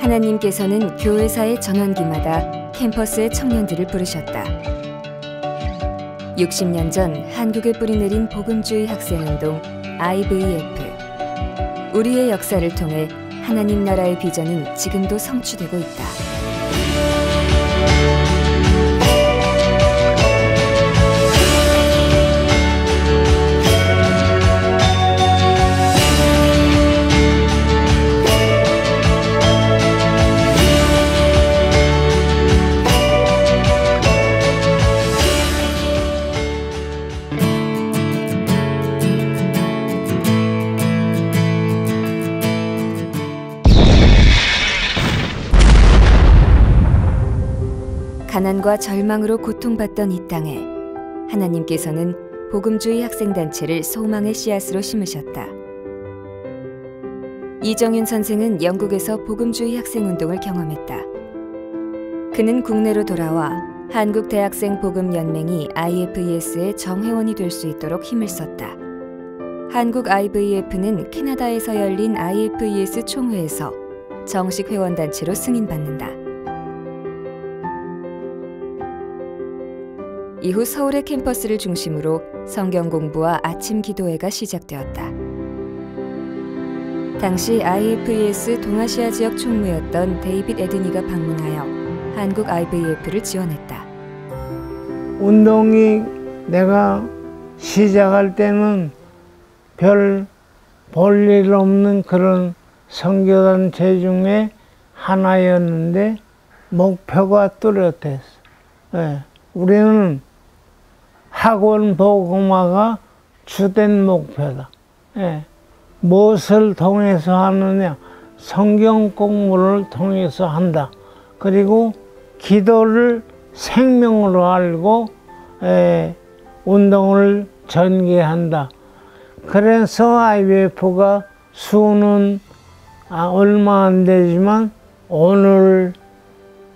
하나님께서는 교회사의 전환기마다 캠퍼스의 청년들을 부르셨다. 60년 전 한국에 뿌리내린 복음주의 학생운동 IVF. 우리의 역사를 통해 하나님 나라의 비전은 지금도 성취되고 있다. 가난과 절망으로 고통받던 이 땅에 하나님께서는 복음주의 학생단체를 소망의 씨앗으로 심으셨다. 이정윤 선생은 영국에서 복음주의 학생운동을 경험했다. 그는 국내로 돌아와 한국대학생 복음연맹이 IFES의 정회원이 될 수 있도록 힘을 썼다. 한국 IVF는 캐나다에서 열린 IFES 총회에서 정식 회원단체로 승인받는다. 이후 서울의 캠퍼스를 중심으로 성경 공부와 아침 기도회가 시작되었다. 당시 IFES 동아시아 지역 총무였던 데이빗 에드니가 방문하여 한국 IVF를 지원했다. 운동이 내가 시작할 때는 별 볼일 없는 그런 선교단체 중에 하나였는데 목표가 뚜렷했어. 네. 우리는 학원 복음화가 주된 목표다. 예. 무엇을 통해서 하느냐? 성경 공부를 통해서 한다. 그리고 기도를 생명으로 알고 운동을 전개한다. 그래서 IVF가 수는 얼마 안 되지만 오늘의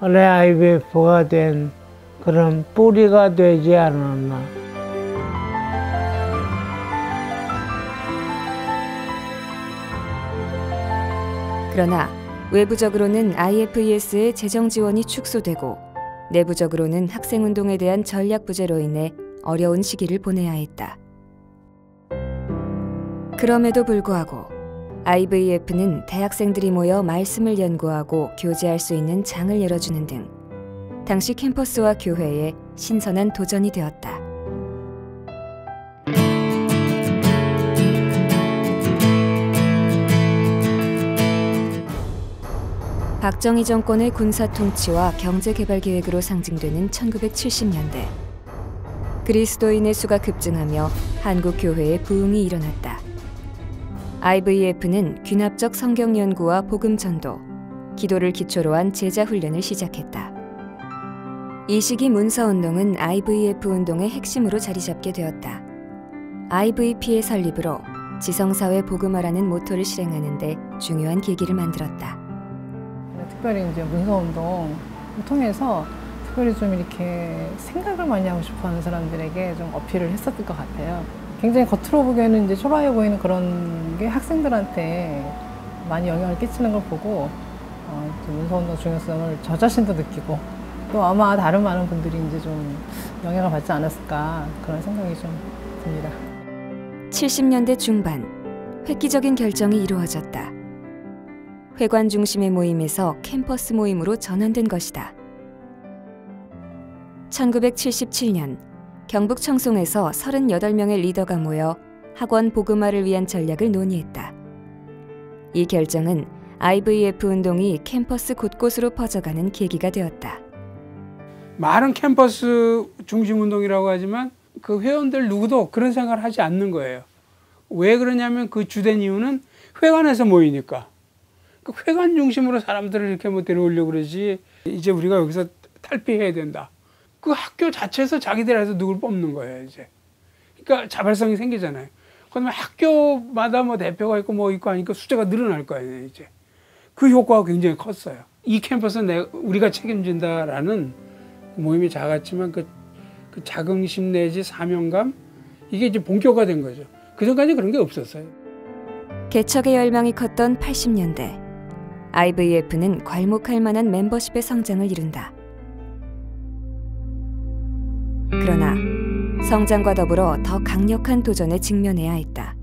IVF가 된 그런 뿌리가 되지 않았나. 그러나 외부적으로는 IFES의 재정 지원이 축소되고 내부적으로는 학생운동에 대한 전략 부재로 인해 어려운 시기를 보내야 했다. 그럼에도 불구하고 IVF는 대학생들이 모여 말씀을 연구하고 교제할 수 있는 장을 열어주는 등 당시 캠퍼스와 교회에 신선한 도전이 되었다. 박정희 정권의 군사 통치와 경제 개발 계획으로 상징되는 1970년대. 그리스도인의 수가 급증하며 한국 교회에 부흥이 일어났다. IVF는 귀납적 성경 연구와 복음 전도, 기도를 기초로 한 제자 훈련을 시작했다. 이 시기 문서운동은 IVF 운동의 핵심으로 자리 잡게 되었다. IVP의 설립으로 지성사회 복음화라는 모토를 실행하는 데 중요한 계기를 만들었다. 특별히 이제 문서운동을 통해서 특별히 좀 이렇게 생각을 많이 하고 싶어하는 사람들에게 좀 어필을 했었을 것 같아요. 굉장히 겉으로 보기에는 이제 초라해 보이는 그런 게 학생들한테 많이 영향을 끼치는 걸 보고 문서운동 중요성을 저 자신도 느끼고 또 아마 다른 많은 분들이 이제 좀 영향을 받지 않았을까 그런 생각이 좀 듭니다. 70년대 중반 획기적인 결정이 이루어졌다. 회관 중심의 모임에서 캠퍼스 모임으로 전환된 것이다. 1977년 경북 청송에서 38명의 리더가 모여 학원 복음화를 위한 전략을 논의했다. 이 결정은 IVF 운동이 캠퍼스 곳곳으로 퍼져가는 계기가 되었다. 말은 캠퍼스 중심 운동이라고 하지만 그 회원들 누구도 그런 생각을 하지 않는 거예요. 왜 그러냐면 그 주된 이유는 회관에서 모이니까. 그 회관 중심으로 사람들을 이렇게 뭐 데려오려고 그러지 이제 우리가 여기서 탈피해야 된다. 그 학교 자체에서 자기들 해서 누굴 뽑는 거예요, 이제. 그러니까 자발성이 생기잖아요. 그러면 학교마다 뭐 대표가 있고 뭐 있고 하니까 숫자가 늘어날 거예요, 이제. 그 효과가 굉장히 컸어요. 이 캠퍼스는 우리가 책임진다라는 모임이 작았지만 그 자긍심 내지 사명감 이게 이제 본격화된 거죠. 그전까지 그런 게 없었어요. 개척의 열망이 컸던 80년대 IVF는 괄목할 만한 멤버십의 성장을 이룬다. 그러나 성장과 더불어 더 강력한 도전에 직면해야 했다.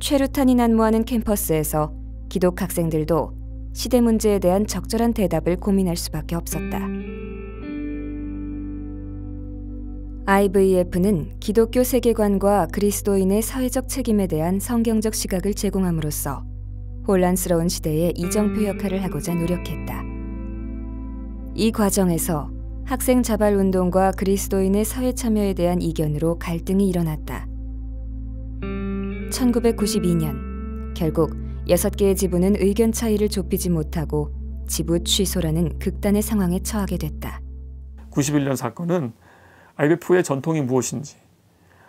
최루탄이 난무하는 캠퍼스에서 기독 학생들도 시대 문제에 대한 적절한 대답을 고민할 수밖에 없었다. IVF는 기독교 세계관과 그리스도인의 사회적 책임에 대한 성경적 시각을 제공함으로써 혼란스러운 시대에 이정표 역할을 하고자 노력했다. 이 과정에서 학생 자발 운동과 그리스도인의 사회 참여에 대한 이견으로 갈등이 일어났다. 1992년 결국 6개의 지부는 의견 차이를 좁히지 못하고 지부 취소라는 극단의 상황에 처하게 됐다. 91년 사건은 IVF의 전통이 무엇인지,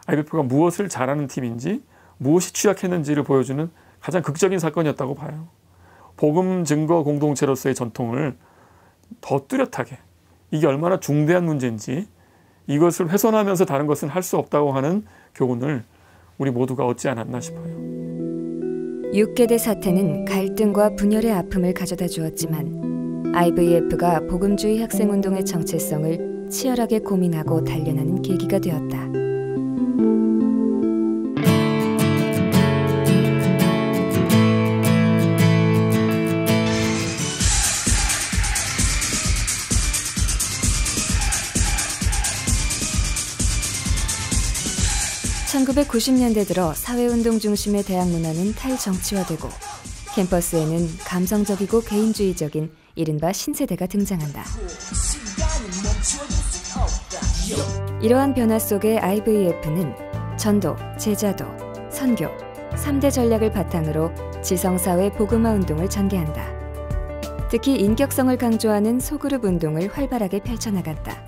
IVF가 무엇을 잘하는 팀인지, 무엇이 취약했는지를 보여주는 가장 극적인 사건이었다고 봐요. 복음 증거 공동체로서의 전통을 더 뚜렷하게, 이게 얼마나 중대한 문제인지, 이것을 훼손하면서 다른 것은 할 수 없다고 하는 교훈을 우리 모두가 얻지 않았나 싶어요. 6계대 사태는 갈등과 분열의 아픔을 가져다 주었지만 IVF가 복음주의 학생운동의 정체성을 치열하게 고민하고 단련하는 계기가 되었다. (1990년대) 들어 사회운동 중심의 대학 문화는 탈정치화되고 캠퍼스에는 감성적이고 개인주의적인 이른바 신세대가 등장한다. 이러한 변화 속에 IVF는 전도, 제자도, 선교, 3대 전략을 바탕으로 지성사회 복음화 운동을 전개한다. 특히 인격성을 강조하는 소그룹 운동을 활발하게 펼쳐나갔다.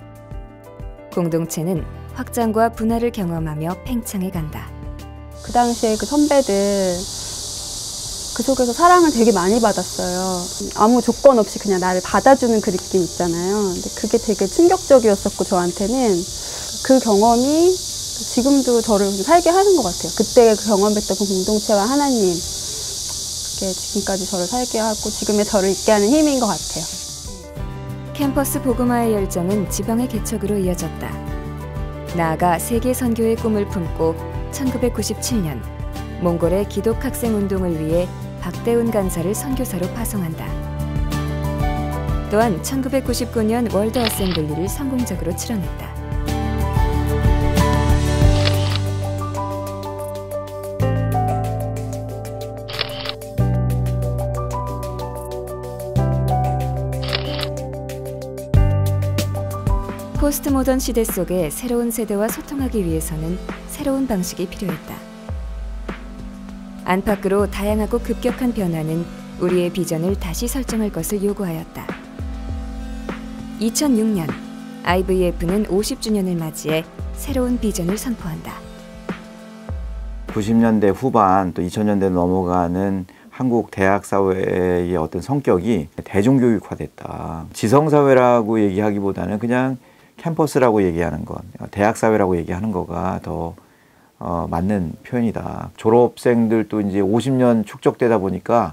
공동체는 확장과 분화를 경험하며 팽창해 간다. 그 당시에 그 선배들 그 속에서 사랑을 되게 많이 받았어요. 아무 조건 없이 그냥 나를 받아주는 그 느낌 있잖아요. 근데 그게 되게 충격적이었었고 저한테는 그 경험이 지금도 저를 살게 하는 것 같아요. 그때 경험했던 그 공동체와 하나님, 그게 지금까지 저를 살게 하고 지금의 저를 있게 하는 힘인 것 같아요. 캠퍼스 복음화의 열정은 지방의 개척으로 이어졌다. 나아가 세계 선교의 꿈을 품고 1997년 몽골의 기독 학생 운동을 위해 박대훈 간사를 선교사로 파송한다. 또한 1999년 월드 어셈블리를 성공적으로 치러냈다. 포스트 모던 시대 속에 새로운 세대와 소통하기 위해서는 새로운 방식이 필요했다. 안팎으로 다양하고 급격한 변화는 우리의 비전을 다시 설정할 것을 요구하였다. 2006년 IVF는 50주년을 맞이해 새로운 비전을 선포한다. 90년대 후반 또 2000년대 넘어가는 한국 대학 사회의 어떤 성격이 대중교육화됐다. 지성사회라고 얘기하기보다는 그냥 캠퍼스라고 얘기하는 것, 대학 사회라고 얘기하는 거가 더 맞는 표현이다. 졸업생들도 이제 50년 축적되다 보니까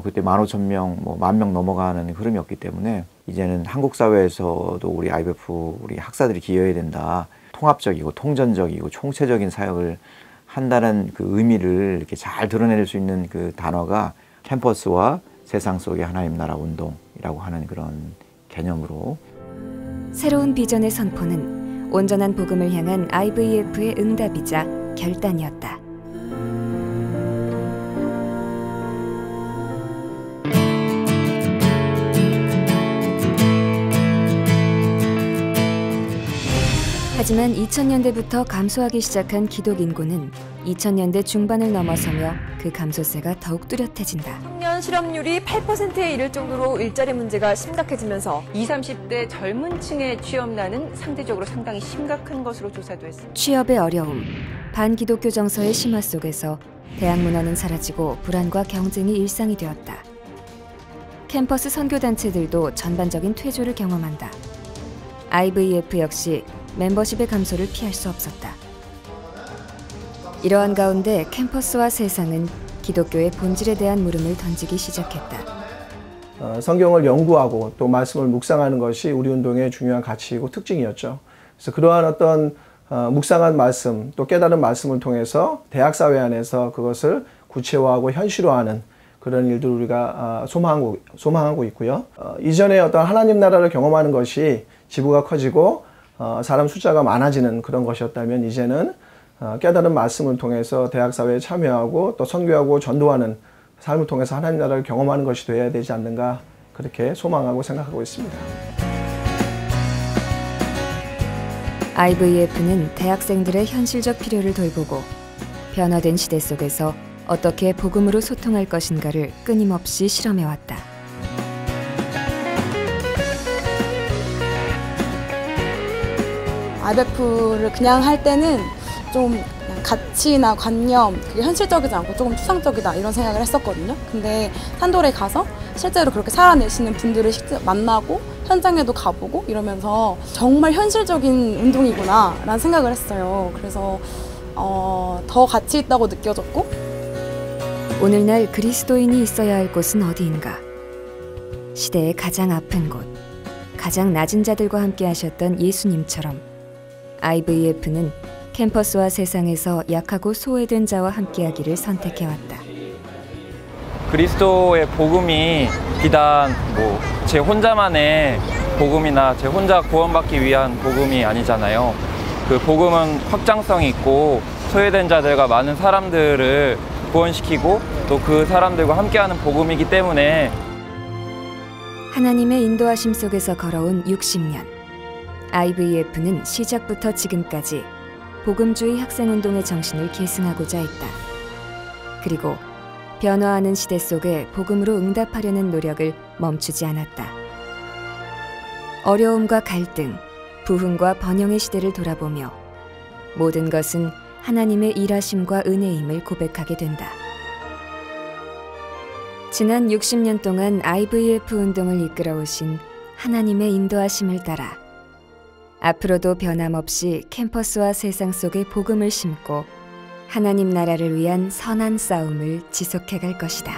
그때 15,000명, 뭐 10,000명 넘어가는 흐름이었기 때문에 이제는 한국 사회에서도 우리 IVF 우리 학사들이 기여해야 된다. 통합적이고 통전적이고 총체적인 사역을 한다는 그 의미를 이렇게 잘 드러낼 수 있는 그 단어가 캠퍼스와 세상 속의 하나님 나라 운동이라고 하는 그런 개념으로. 새로운 비전의 선포는 온전한 복음을 향한 IVF의 응답이자 결단이었다. 하지만 2000년대부터 감소하기 시작한 기독 인구는 2000년대 중반을 넘어서며 그 감소세가 더욱 뚜렷해진다. 청년 실업률이 8%에 이를 정도로 일자리 문제가 심각해지면서 20, 30대 젊은 층의 취업난은 상대적으로 상당히 심각한 것으로 조사도 했습니다. 취업의 어려움, 반기독교 정서의 심화 속에서 대학 문화는 사라지고 불안과 경쟁이 일상이 되었다. 캠퍼스 선교단체들도 전반적인 퇴조를 경험한다. IVF 역시 멤버십의 감소를 피할 수 없었다. 이러한 가운데 캠퍼스와 세상은 기독교의 본질에 대한 물음을 던지기 시작했다. 성경을 연구하고 또 말씀을 묵상하는 것이 우리 운동의 중요한 가치이고 특징이었죠. 그래서 그러한 어떤 묵상한 말씀 또 깨달은 말씀을 통해서 대학사회 안에서 그것을 구체화하고 현실화하는 그런 일들을 우리가 소망하고 있고요. 이전에 어떤 하나님 나라를 경험하는 것이 지부가 커지고 사람 숫자가 많아지는 그런 것이었다면 이제는 깨달은 말씀을 통해서 대학사회에 참여하고 또 선교하고 전도하는 삶을 통해서 하나님 나라를 경험하는 것이 되어야 되지 않는가 그렇게 소망하고 생각하고 있습니다. IVF는 대학생들의 현실적 필요를 돌보고 변화된 시대 속에서 어떻게 복음으로 소통할 것인가를 끊임없이 실험해왔다. IVF를 그냥 할 때는 좀 그냥 가치나 관념, 그게 현실적이지 않고 조금 추상적이다 이런 생각을 했었거든요. 근데 산돌에 가서 실제로 그렇게 살아내시는 분들을 직접 만나고 현장에도 가보고 이러면서 정말 현실적인 운동이구나 라는 생각을 했어요. 그래서 더 가치 있다고 느껴졌고, 오늘날 그리스도인이 있어야 할 곳은 어디인가? 시대의 가장 아픈 곳, 가장 낮은 자들과 함께 하셨던 예수님처럼 IVF는 캠퍼스와 세상에서 약하고 소외된 자와 함께하기를 선택해왔다. 그리스도의 복음이 비단 제 혼자만의 복음이나 제 혼자 구원받기 위한 복음이 아니잖아요. 그 복음은 확장성이 있고 소외된 자들과 많은 사람들을 구원시키고 또 그 사람들과 함께하는 복음이기 때문에 하나님의 인도하심 속에서 걸어온 60년. IVF는 시작부터 지금까지 복음주의 학생운동의 정신을 계승하고자 했다. 그리고 변화하는 시대 속에 복음으로 응답하려는 노력을 멈추지 않았다. 어려움과 갈등, 부흥과 번영의 시대를 돌아보며 모든 것은 하나님의 일하심과 은혜임을 고백하게 된다. 지난 60년 동안 IVF 운동을 이끌어오신 하나님의 인도하심을 따라 앞으로도 변함없이 캠퍼스와 세상 속에 복음을 심고 하나님 나라를 위한 선한 싸움을 지속해 갈 것이다.